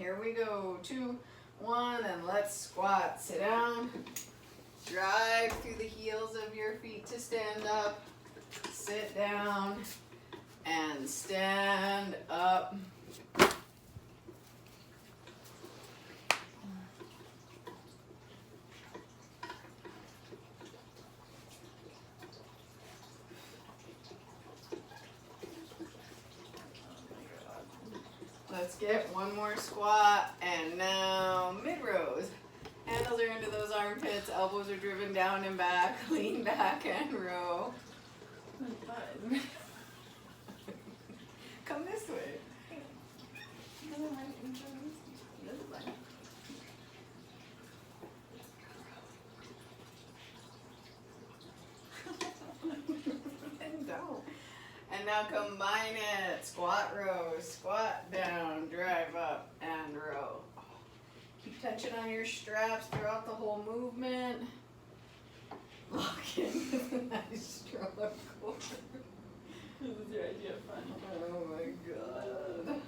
Here we go. 2, 1, and let's squat. Sit down. Drive through the heels of your feet to stand up. Sit down and stand up. Let's get one more squat, and now mid-rows. Handles are into those armpits, elbows are driven down and back, lean back and row. Fun. Come this way. And don't. And now combine it. Squat row, squat down, drive up and row. Keep tension on your straps throughout the whole movement. Lock in with a nice struggle. This is your idea of fun. Oh my god.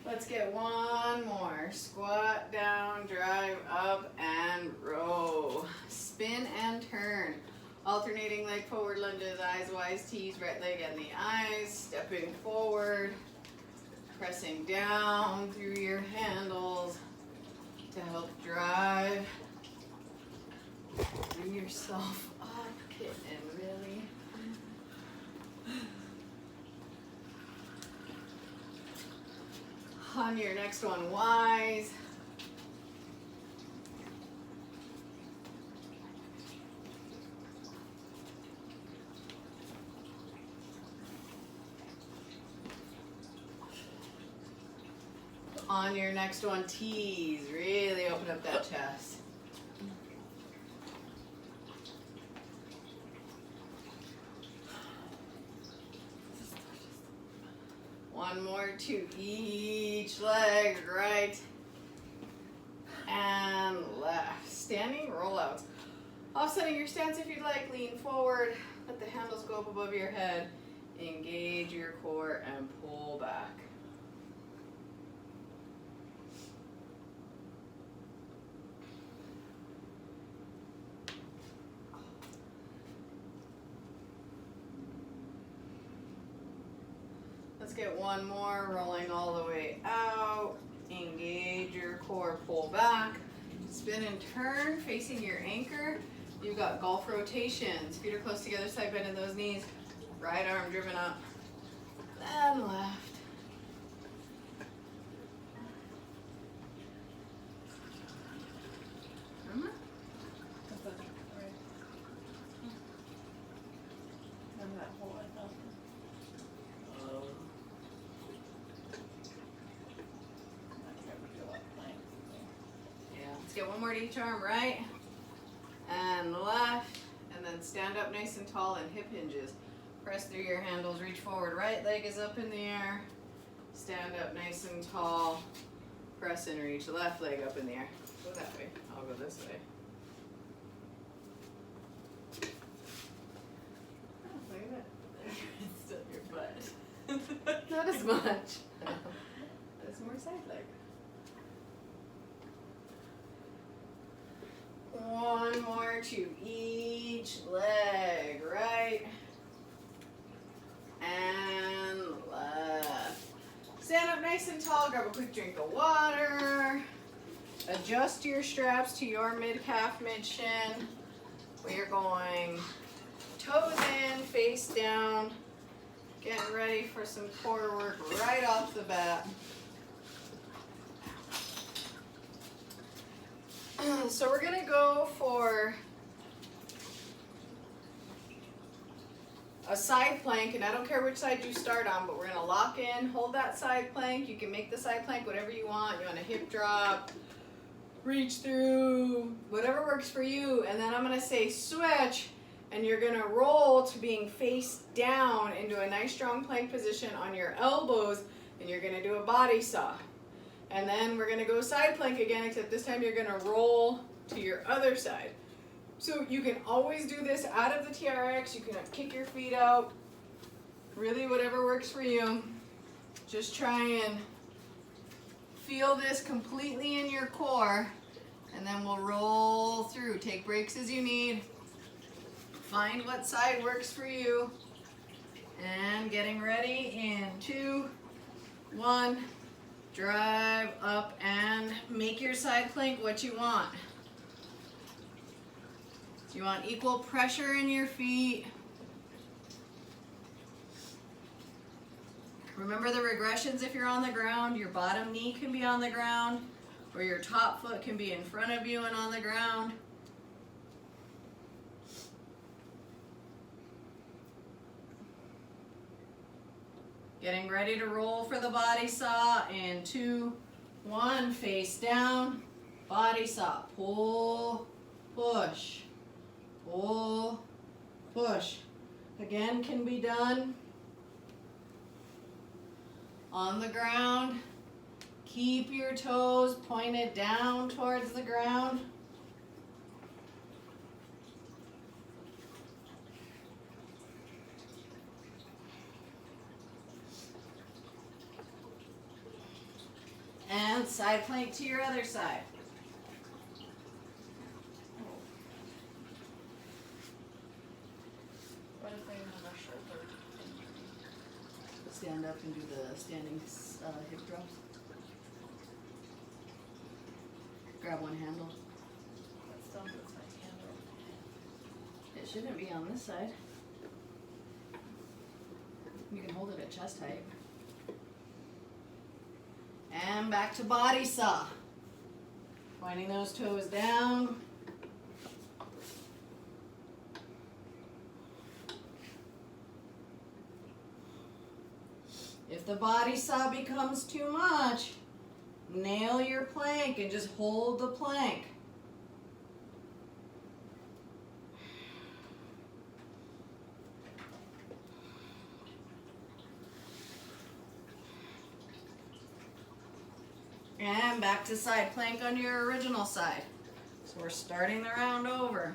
Let's get one more. Squat down, drive up and row. Spin and turn. Alternating leg forward lunges, eyes wise T's, right leg and the eyes. Stepping forward. Pressing down through your handles to help drive. Bring yourself up, kitten, really. On your next one, wise. On your next one, T's. Really open up that chest. One more to each leg, right and left. Standing rollouts. Offsetting your stance if you'd like, lean forward. Let the handles go up above your head. Engage your core and pull back. Let's get one more, rolling all the way out. Engage your core, pull back. Spin and turn, facing your anchor. You've got golf rotations. Feet are close together, side bend in those knees. Right arm driven up, and left. Get one more to each arm, right and left, and then stand up nice and tall in hip hinges. Press through your handles, reach forward, right leg is up in the air. Stand up nice and tall, press and reach, left leg up in the air. Go that way, I'll go this way. Oh, look at that. It's still your butt. Not as much. That's more side leg. One more to each leg, right and left. Stand up nice and tall, grab a quick drink of water. Adjust your straps to your mid-calf, mid-shin. We are going toes in, face down. Getting ready for some core work right off the bat. So we're gonna go for a side plank, and I don't care which side you start on, but we're gonna lock in, hold that side plank. You can make the side plank whatever you want. You want a hip drop, reach through, whatever works for you. And then I'm gonna say switch, and you're gonna roll to being face down into a nice strong plank position on your elbows, and you're gonna do a body saw. And then we're gonna go side plank again, except this time you're gonna roll to your other side. So you can always do this out of the TRX. You can kick your feet out, Really, whatever works for you. Just try and feel this completely in your core, and then we'll roll through. Take breaks as you need. Find what side works for you. And getting ready in 2, 1. Drive up and make your side plank what you want. You want equal pressure in your feet. Remember the regressions if you're on the ground. Your bottom knee can be on the ground, or your top foot can be in front of you and on the ground. Getting ready to roll for the body saw in 2, 1. Face down, body saw. Pull, push, pull, push. Again, can be done on the ground. Keep your toes pointed down towards the ground. And side plank to your other side. What if I have a shoulder? Stand up and do the standing hip drops. Grab one handle. That still puts my hand over. It shouldn't be on this side. You can hold it at chest height. And back to body saw. Pointing those toes down. If the body saw becomes too much, nail your plank and just hold the plank. And back to side plank on your original side. So we're starting the round over.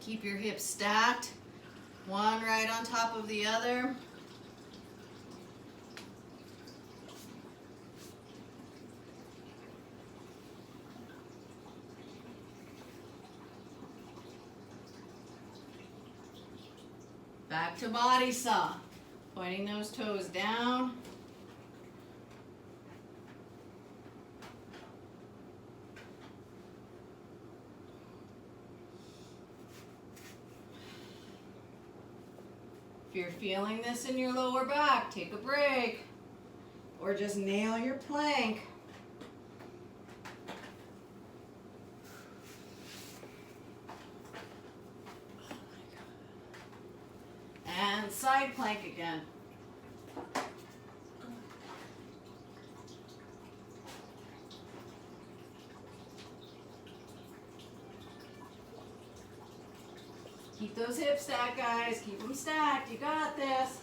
Keep your hips stacked, one right on top of the other. Back to body saw, pointing those toes down. If you're feeling this in your lower back, take a break, or just nail your plank. And side plank again. Keep those hips stacked, guys. Keep them stacked. You got this.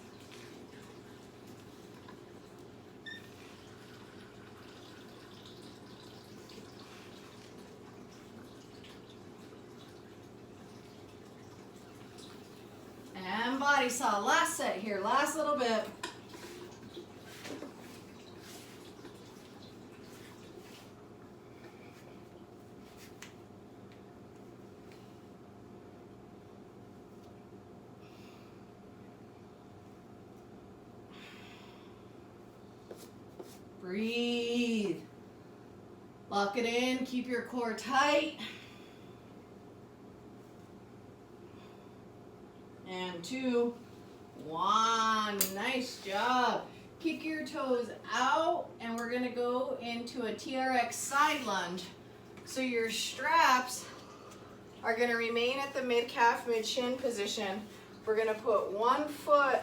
And body saw. Last set here. Last little bit. Breathe. Lock it in. Keep your core tight. And 2, 1. Nice job. Kick your toes out, and we're going to go into a Trx Side Lunge. So your straps are going to remain at the mid-calf, mid-shin position. We're going to put one foot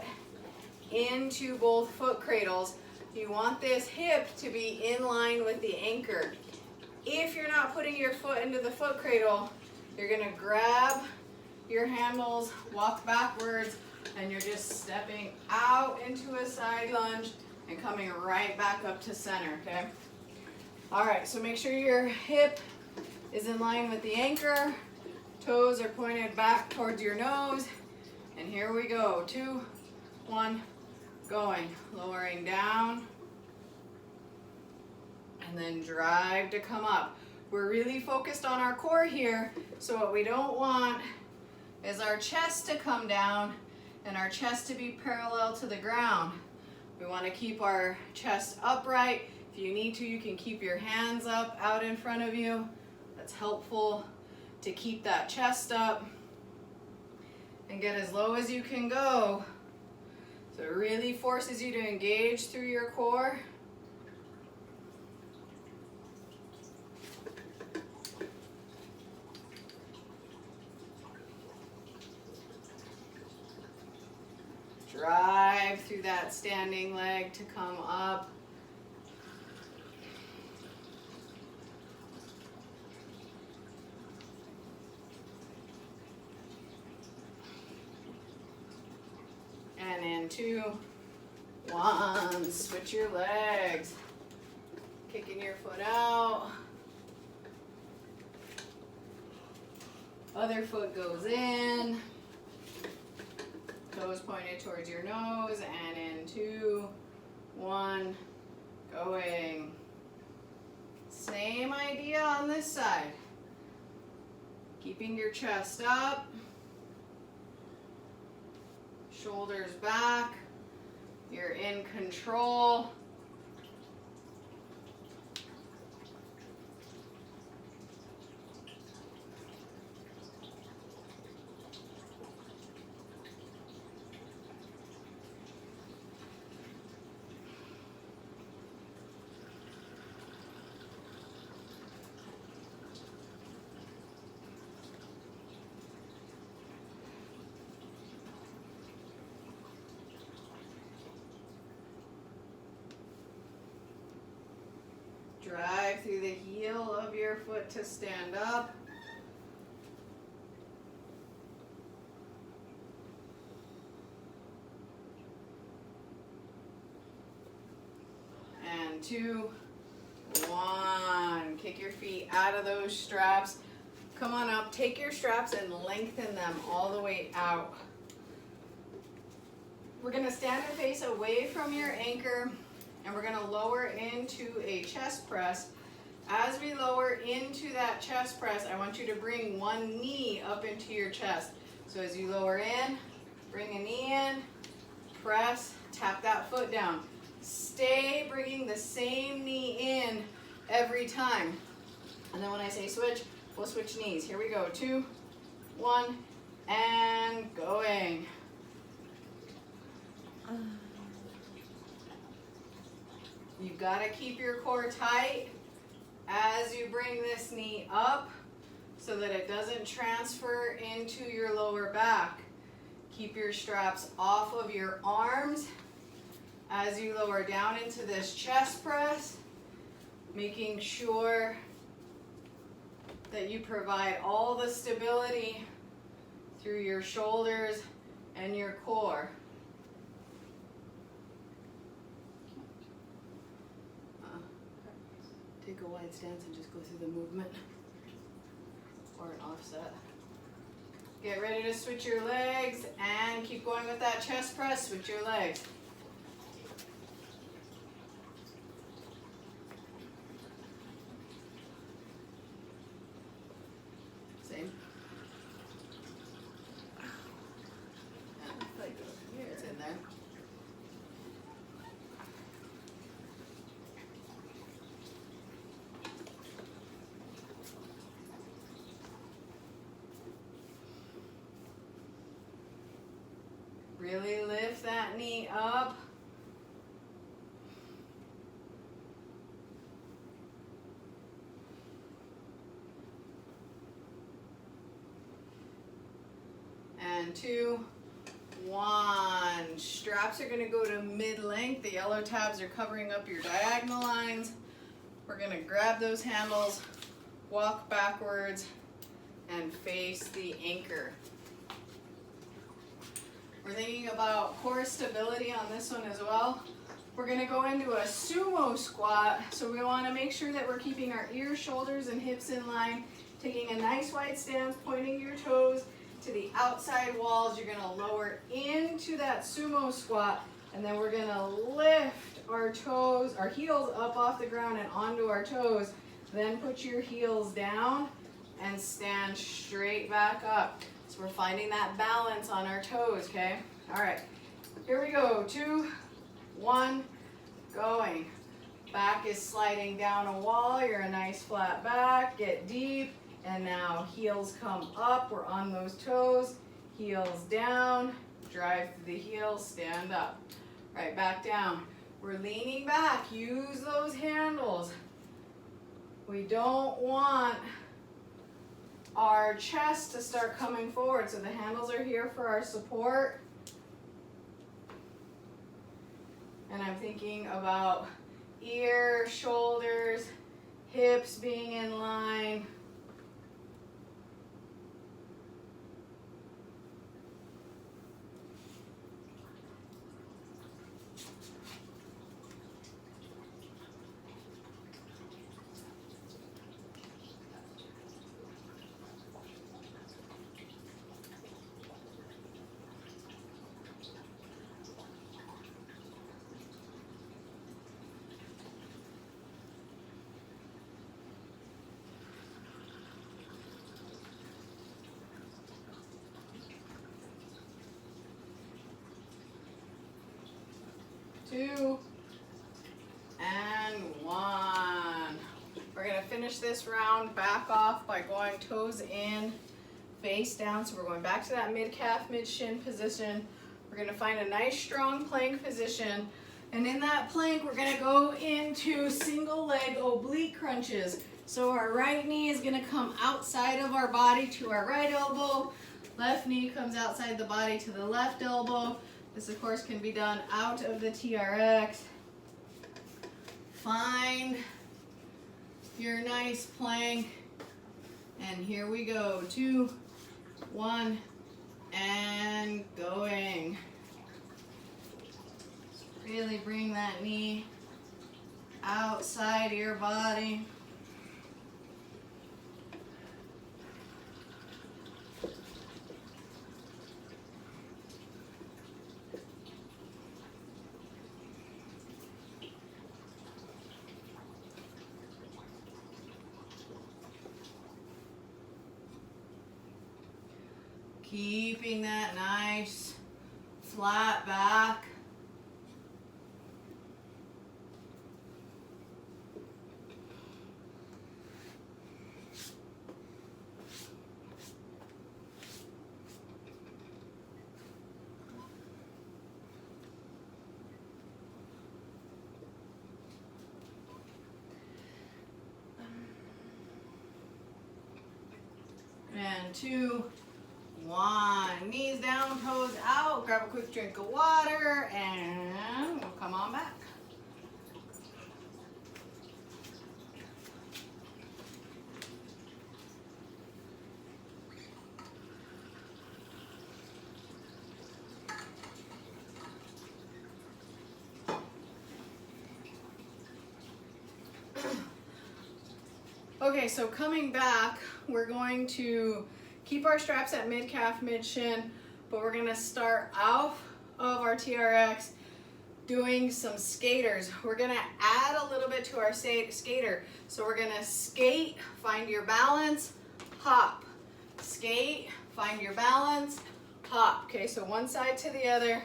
into both foot cradles. You want this hip to be in line with the anchor. If you're not putting your foot into the foot cradle, you're going to grab your handles, walk backwards, and you're just stepping out into a side lunge and coming right back up to center, okay? All right, so make sure your hip is in line with the anchor. Toes are pointed back towards your nose. And here we go. 2, 1, going. Lowering down. And then drive to come up. We're really focused on our core here, so what we don't want is our chest to come down and our chest to be parallel to the ground. We want to keep our chest upright. If you need to, you can keep your hands up out in front of you. That's helpful to keep that chest up and get as low as you can go. So it really forces you to engage through your core. Drive through that standing leg to come up. And in 2, 1, switch your legs. Kicking your foot out. Other foot goes in. Toes pointed towards your nose, and in 2, 1, going. Same idea on this side. Keeping your chest up, shoulders back, you're in control. Drive through the heel of your foot to stand up. And 2, 1. Kick your feet out of those straps. Come on up. Take your straps and lengthen them all the way out. We're going to stand and face away from your anchor. And we're going to lower into a chest press. As we lower into that chest press, I want you to bring one knee up into your chest. So as you lower in, bring a knee in, press, tap that foot down. Stay bringing the same knee in every time. And then when I say switch, we'll switch knees. Here we go. 2, 1, and going. You've got to keep your core tight as you bring this knee up so that it doesn't transfer into your lower back. Keep your straps off of your arms as you lower down into this chest press, making sure that you provide all the stability through your shoulders and your core. Take a wide stance and just go through the movement or an offset. Get ready to switch your legs and keep going with that chest press. Switch your legs. Same. And like it's in there. Really lift that knee up. And 2, 1. Straps are going to go to mid-length. The yellow tabs are covering up your diagonal lines. We're going to grab those handles, walk backwards, and face the anchor. We're thinking about core stability on this one as well. we're gonna go into a sumo squat. So we wanna make sure that we're keeping our ears, shoulders, and hips in line, taking a nice wide stance, pointing your toes to the outside walls. You're gonna lower into that sumo squat, and then we're gonna lift our toes, our heels up off the ground and onto our toes. Then put your heels down and stand straight back up. So we're finding that balance on our toes, okay? All right, here we go. 2, 1, going. Back is sliding down a wall. You're a nice flat back. Get deep. And now heels come up. We're on those toes. Heels down. Drive through the heels. Stand up. Right, back down. We're leaning back. Use those handles. We don't want our chest to start coming forward. So the handles are here for our support. And I'm thinking about ear, shoulders, hips being in line. Two, and 1. We're gonna finish this round back off by going toes in, face down. So we're going back to that mid-calf, mid-shin position. We're gonna find a nice strong plank position. And in that plank, we're gonna go into single leg oblique crunches. So our right knee is gonna come outside of our body to our right elbow. Left knee comes outside the body to the left elbow. This, of course, can be done out of the TRX. Find your nice plank. And here we go. 2, 1, and going. Really bring that knee outside of your body. Keeping that nice flat back. And 2, 1. Knees down, toes out. Grab a quick drink of water, and we'll come on back. Okay, so coming back, we're going to keep our straps at mid-calf, mid-shin, but we're gonna start off of our TRX doing some skaters. We're gonna add a little bit to our skater. So we're gonna skate, find your balance, hop. Skate, find your balance, hop. Okay, so one side to the other,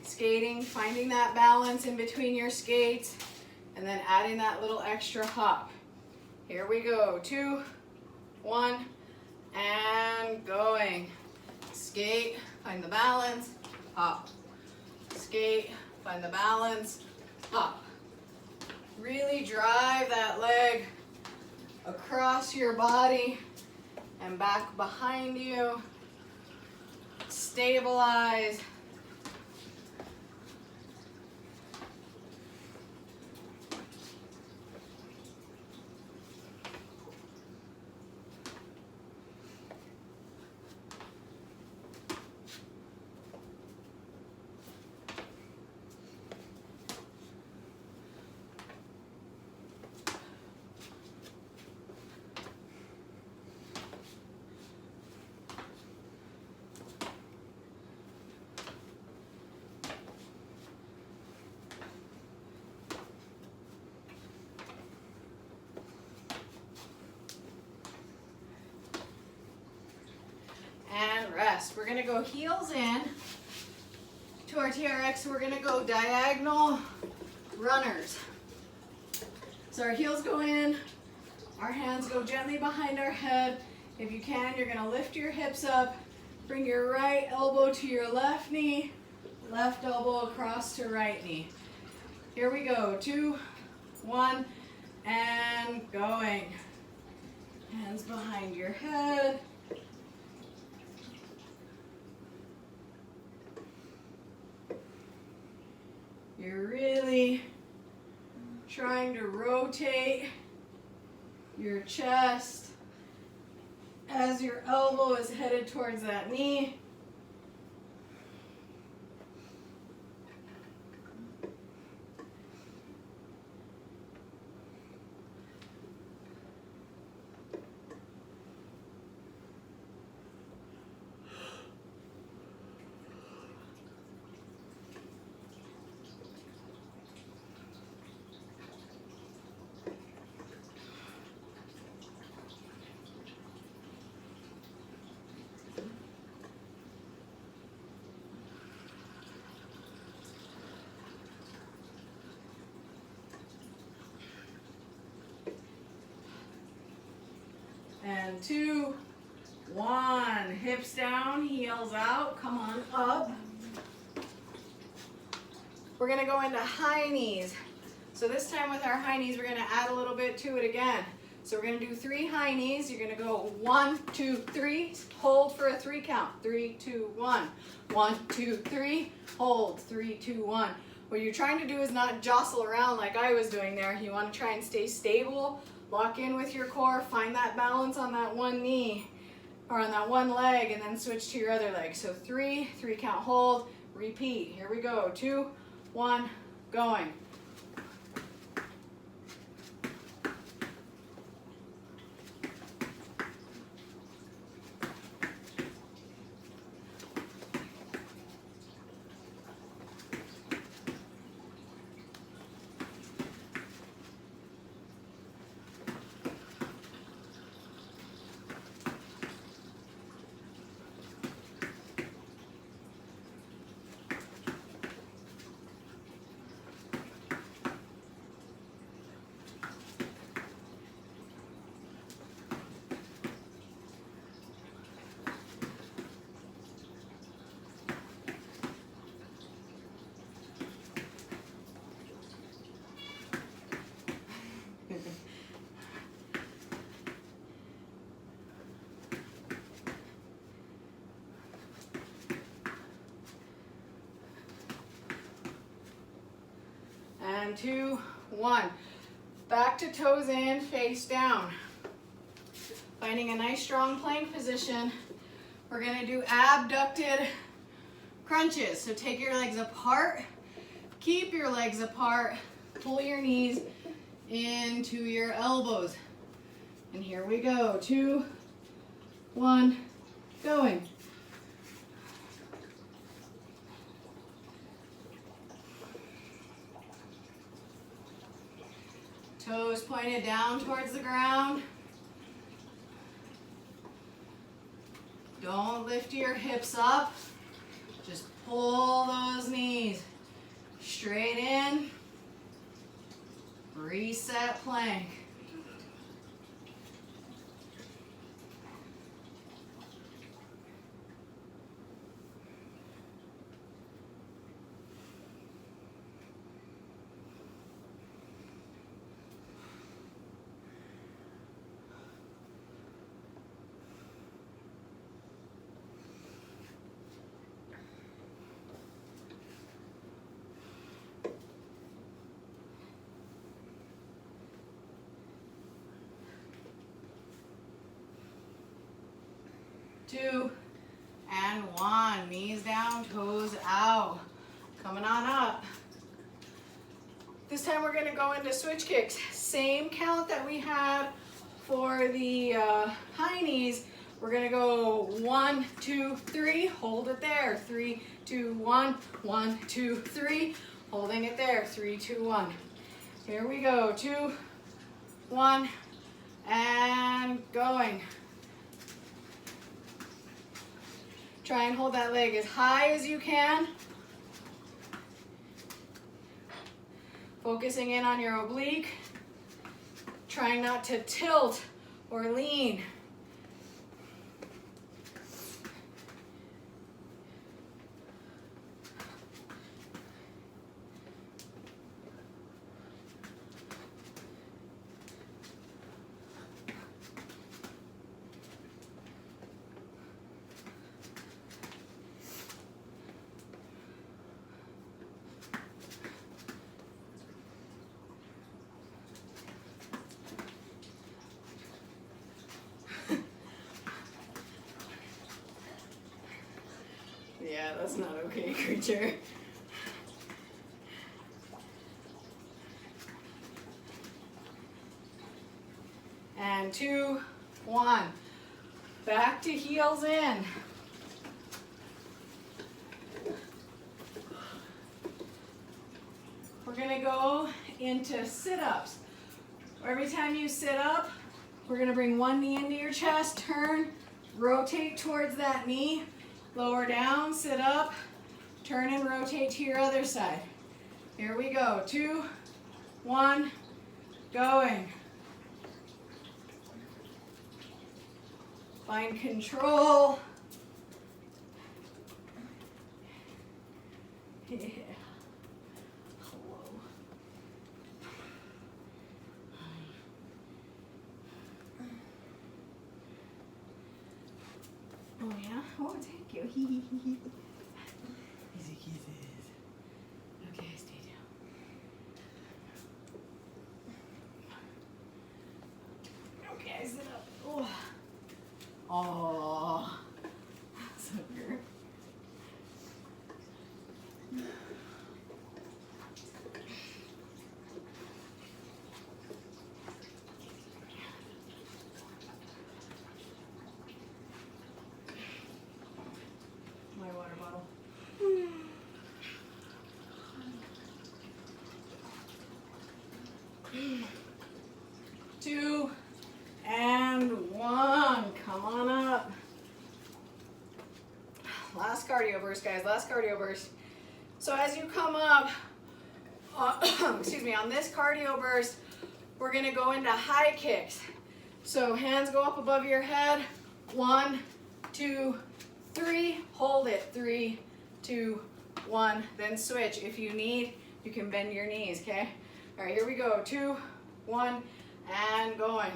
skating, finding that balance in between your skates, and then adding that little extra hop. Here we go. 2, 1, and going. Skate, find the balance, hop. Skate, find the balance, hop. Really drive that leg across your body and back behind you. Stabilize. chest. We're gonna go heels in to our TRX. We're gonna go diagonal runners. So our heels go in, our hands go gently behind our head. If you can, you're gonna lift your hips up, bring your right elbow to your left knee, left elbow across to right knee. Here we go, 2, 1, and going. Hands behind your head. You're really trying to rotate your chest as your elbow is headed towards that knee. And 2, 1, hips down, heels out, come on up. We're gonna go into high knees. So this time with our high knees, we're gonna add a little bit to it again. So we're gonna do 3 high knees. You're gonna go 1, 2, 3, hold for a 3 count. 3, 2, 1. 1, 2, 3, hold, 3, 2, 1. What you're trying to do is not jostle around like I was doing there. You wanna try and stay stable. Lock in with your core, find that balance on that one knee or on that one leg, and then switch to your other leg. So 3 count hold, repeat. Here we go, 2, 1, going. And 2, 1. Back to toes in, face down. Finding a nice strong plank position. We're gonna do abducted crunches. So take your legs apart, keep your legs apart, pull your knees into your elbows. And here we go, 2, 1, going. Toes pointed down towards the ground. Don't lift your hips up. Just pull those knees straight in. Reset plank. Two, and 1. Knees down, toes out. Coming on up. This time we're gonna go into switch kicks. Same count that we had for the high knees. We're gonna go 1, 2, 3, hold it there. 3, 2, 1, 1, 2, 3, holding it there. 3, 2, 1. Here we go, 2, 1, and going. Try and hold that leg as high as you can. Focusing in on your oblique. Trying not to tilt or lean. Yeah, that's not okay, creature. And 2, 1. Back to heels in. We're gonna go into sit-ups. Every time you sit up, we're gonna bring one knee into your chest, turn, rotate towards that knee, lower down, sit up, turn and rotate to your other side. Here we go, 2, 1, going. Find control. Yeah. Hello. Oh yeah? Oh, thank you. Easy kisses. Okay, stay down. Okay, sit up. Oh. Oh. So good. My water bottle. 2 and 1. Come on up. Last cardio burst, guys. Last cardio burst. So as you come up, excuse me, on this cardio burst, we're going to go into high kicks. So hands go up above your head. 1, 2, 3. Hold it. 3, 2, 1. Then switch. If you need, you can bend your knees, okay? All right, here we go. 2, 1, and going.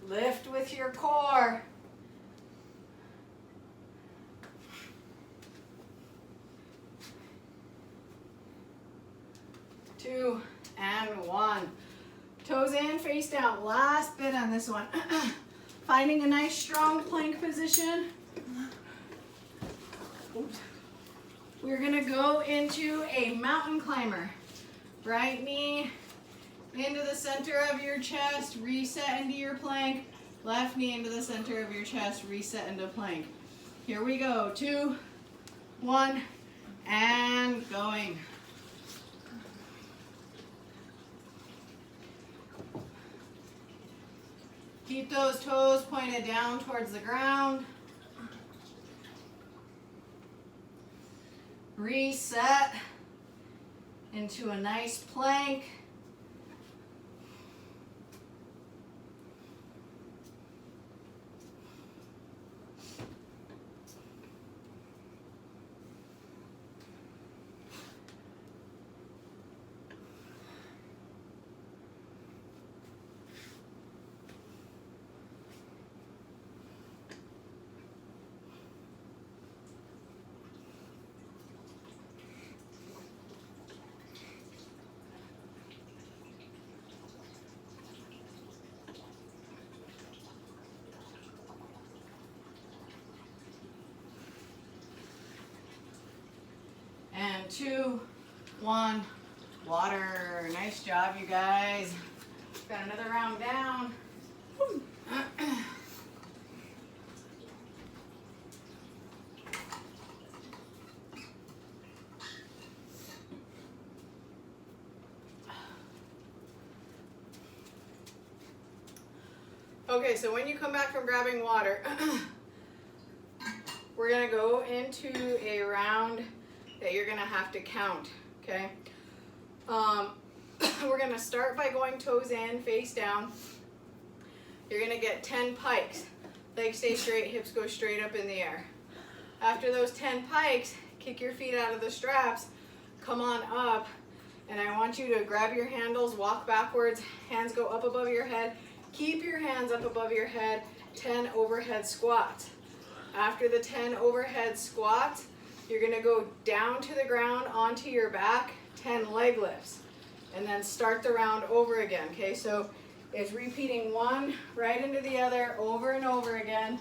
Lift with your core. 2 and 1. Toes in, face down. Last bit on this one. Finding a nice strong plank position. Oops. We're gonna go into a mountain climber. Right knee into the center of your chest, reset into your plank. Left knee into the center of your chest, reset into plank. Here we go. 2, 1, and going. Keep those toes pointed down towards the ground. Reset into a nice plank. 2, 1, water. Nice job, you guys. Got another round down. Okay, so when you come back from grabbing water, we're gonna go into a round that you're gonna have to count, okay? We're gonna start by going toes in, face down. You're gonna get 10 pikes. Legs stay straight, hips go straight up in the air. After those 10 pikes, kick your feet out of the straps, come on up, and I want you to grab your handles, walk backwards, hands go up above your head. Keep your hands up above your head, 10 overhead squats. After the 10 overhead squats, you're gonna go down to the ground onto your back, 10 leg lifts, and then start the round over again, okay? So it's repeating one right into the other over and over again.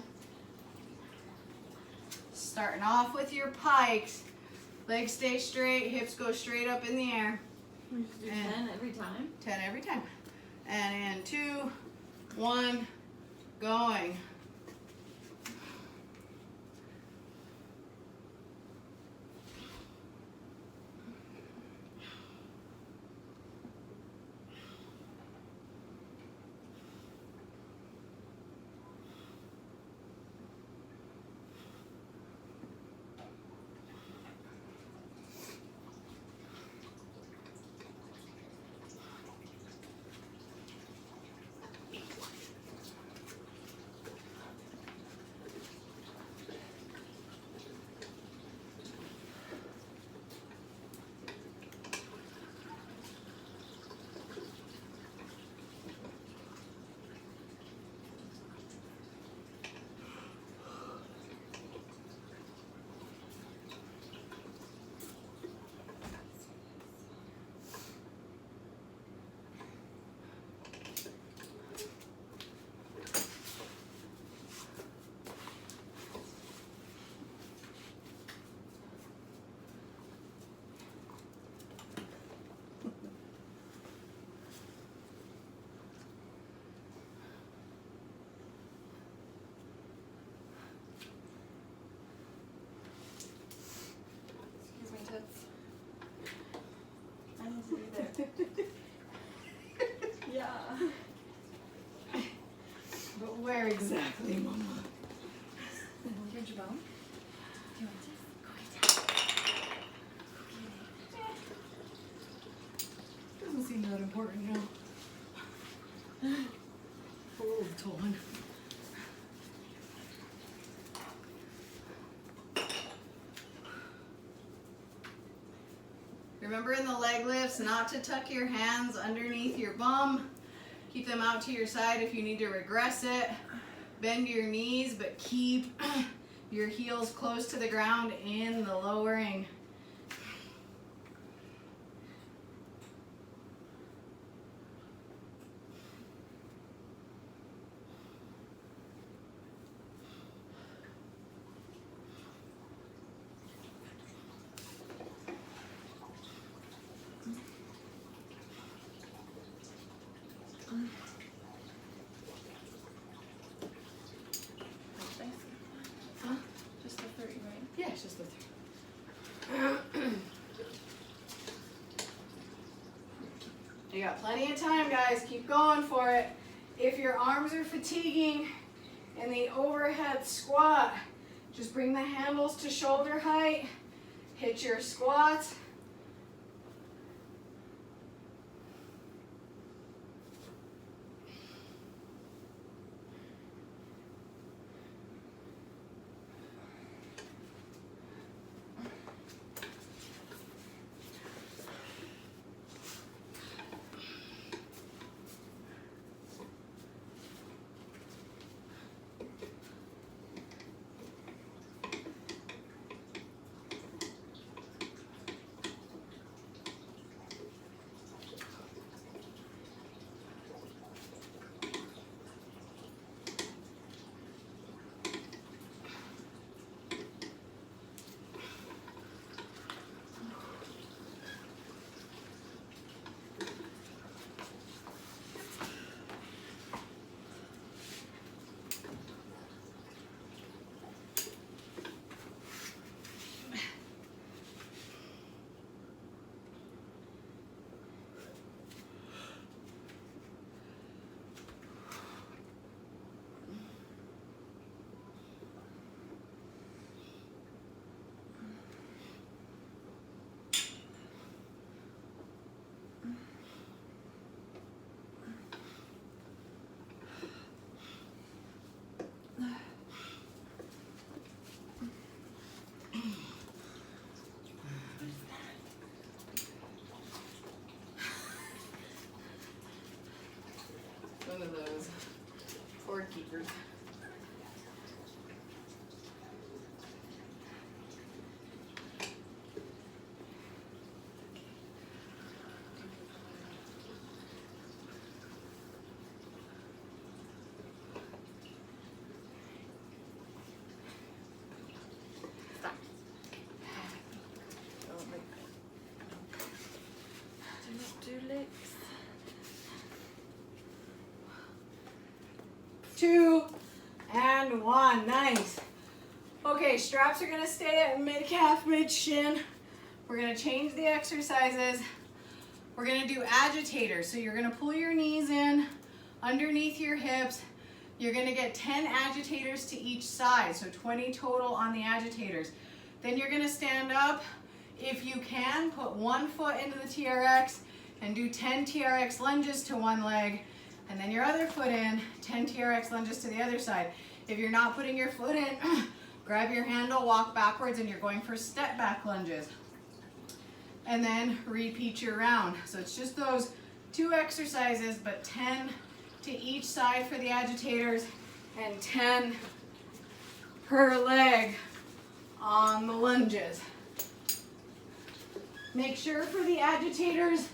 Starting off with your pikes, legs stay straight, hips go straight up in the air. We just do 10 every time? 10 every time. And in 2, 1, going. Excuse me, tits. I need to be there. Yeah. But where exactly, Mama? Here's your bone. Do you want this? Doesn't seem that important now. Oh, Tolan. Remember in the leg lifts not to tuck your hands underneath your bum. Keep them out to your side if you need to regress it. Bend your knees, but keep your heels close to the ground in the lowering. Huh? Just the 30, right? Yeah, it's just the three. You got plenty of time, guys. Keep going for it. If your arms are fatiguing in the overhead squat, just bring the handles to shoulder height. Hit your squats. keepers. Do licks. 2 and 1. Nice. Okay, straps are going to stay at mid calf, mid shin. We're going to change the exercises. We're going to do agitators. So you're going to pull your knees in underneath your hips. You're going to get 10 agitators to each side, so 20 total on the agitators. Then you're going to stand up. If you can, put one foot into the TRX and do 10 TRX lunges to one leg, and then your other foot in, 10 TRX lunges to the other side. If you're not putting your foot in, grab your handle, walk backwards, and you're going for step back lunges. And then repeat your round. So it's just those 2 exercises, but 10 to each side for the agitators and 10 per leg on the lunges. Make sure for the agitators,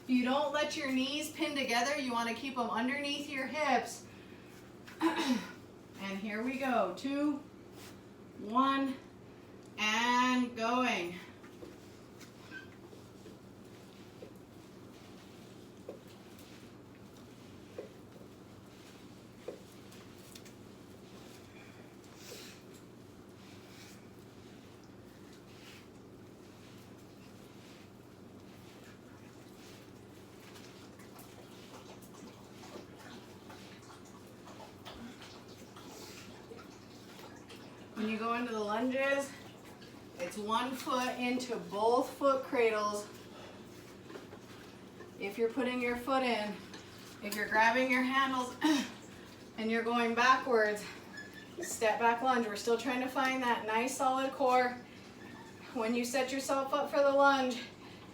you don't let your knees pin together. You want to keep them underneath your hips. And here we go. 2, 1, and going. When you go into the lunges, it's one foot into both foot cradles. If you're putting your foot in, if you're grabbing your handles and you're going backwards, step back lunge. We're still trying to find that nice solid core. When you set yourself up for the lunge,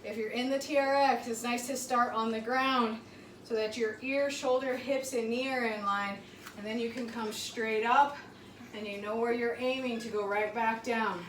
if you're in the TRX, it's nice to start on the ground so that your ear, shoulder, hips, and knee are in line, and then you can come straight up and you know where you're aiming to go right back down.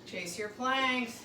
Chase your planks.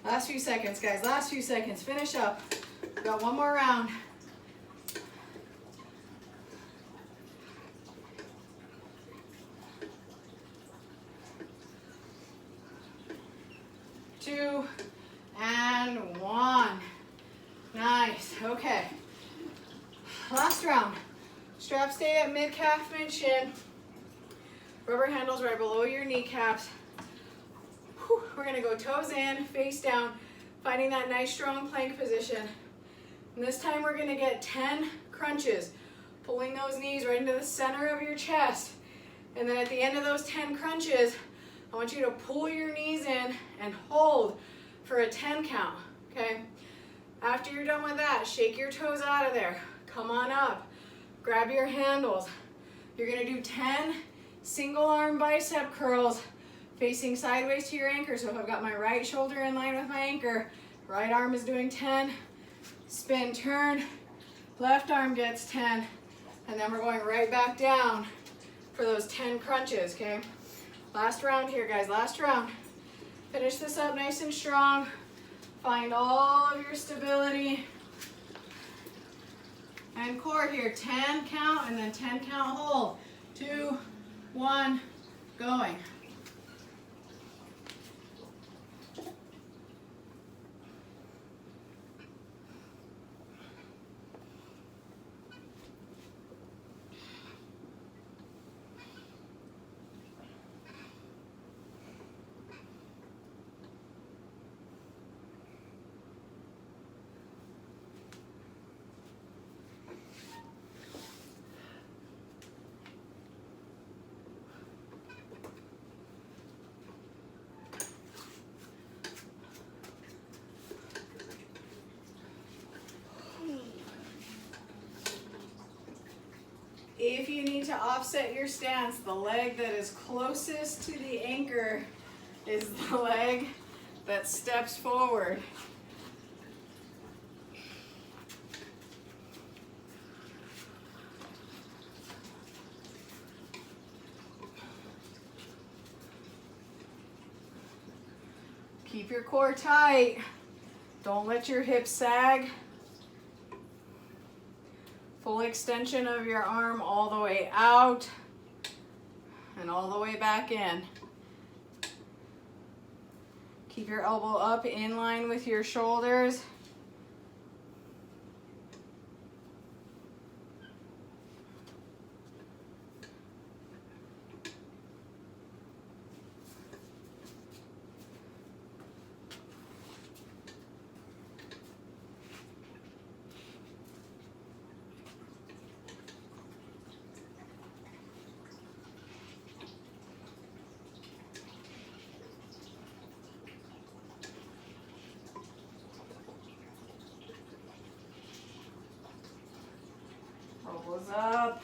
Last few seconds, guys. Last few seconds. Finish up. We've got one more round. Two and one. Nice. Okay. Last round. Straps stay at mid-calf, mid-shin. Rubber handles right below your kneecaps. Whew. We're going to go toes in, face down, finding that nice strong plank position. And this time we're going to get 10 crunches, pulling those knees right into the center of your chest. And then at the end of those 10 crunches, I want you to pull your knees in and hold for a 10 count, okay? After you're done with that, shake your toes out of there. Come on up. Grab your handles. You're going to do 10 single arm bicep curls facing sideways to your anchor. So if I've got my right shoulder in line with my anchor, right arm is doing 10, spin, turn, left arm gets 10, and then we're going right back down for those 10 crunches, okay? Last round here, guys, last round. Finish this up nice and strong. Find all of your stability and core here. 10 count and then 10 count hold. 2, 1, going. If you need to offset your stance, the leg that is closest to the anchor is the leg that steps forward. Keep your core tight. Don't let your hips sag. Full extension of your arm all the way out and all the way back in. Keep your elbow up in line with your shoulders. Elbows up.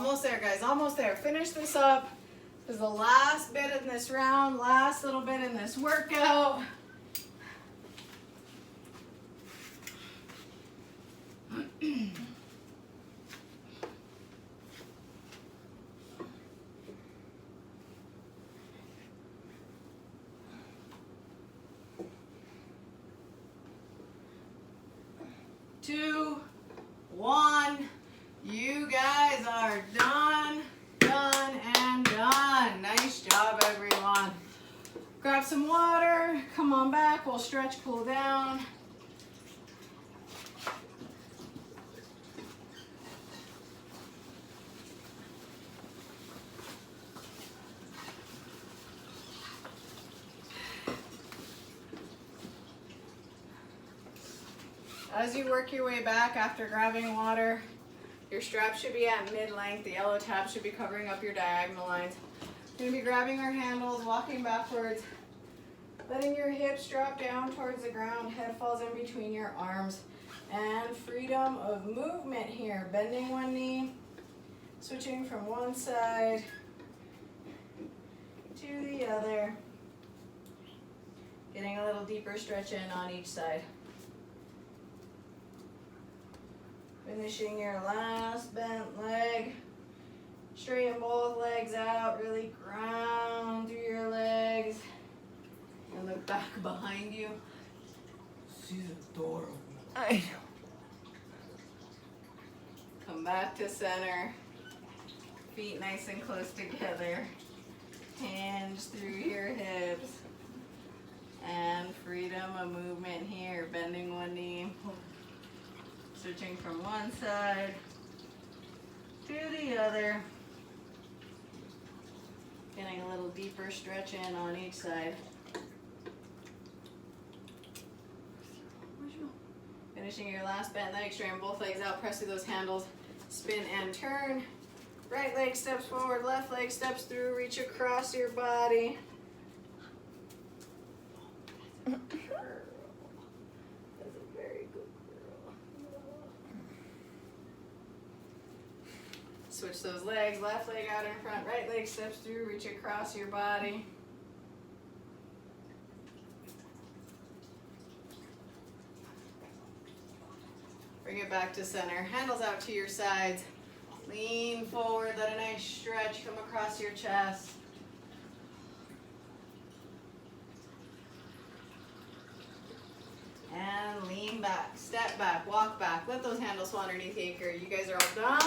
Almost there, guys, almost there. Finish this up. This is the last bit in this round, last little bit in this workout. Two, one. You guys are done, done, and done. Nice job, everyone. Grab some water. Come on back. We'll stretch, cool down. As you work your way back after grabbing water, your strap should be at mid-length. The yellow tab should be covering up your diagonal lines. You're going to be grabbing our handles, walking backwards, letting your hips drop down towards the ground, head falls in between your arms, and freedom of movement here. Bending one knee, switching from one side to the other, getting a little deeper stretch in on each side. Finishing your last bent leg. Straighten both legs out, really ground through your legs. And look back behind you. She's adorable. I know. Come back to center. Feet nice and close together. Hands through your hips. And freedom of movement here. Bending one knee. Switching from one side to the other. Getting a little deeper stretch in on each side. Finishing your last bent leg, straighten both legs out, press through those handles, spin and turn. Right leg steps forward, left leg steps through, reach across your body. Switch those legs, left leg out in front, right leg steps through, reach across your body. Bring it back to center, handles out to your sides. Lean forward, let a nice stretch come across your chest. And lean back, step back, walk back. Let those handles fall underneath the anchor. You guys are all done.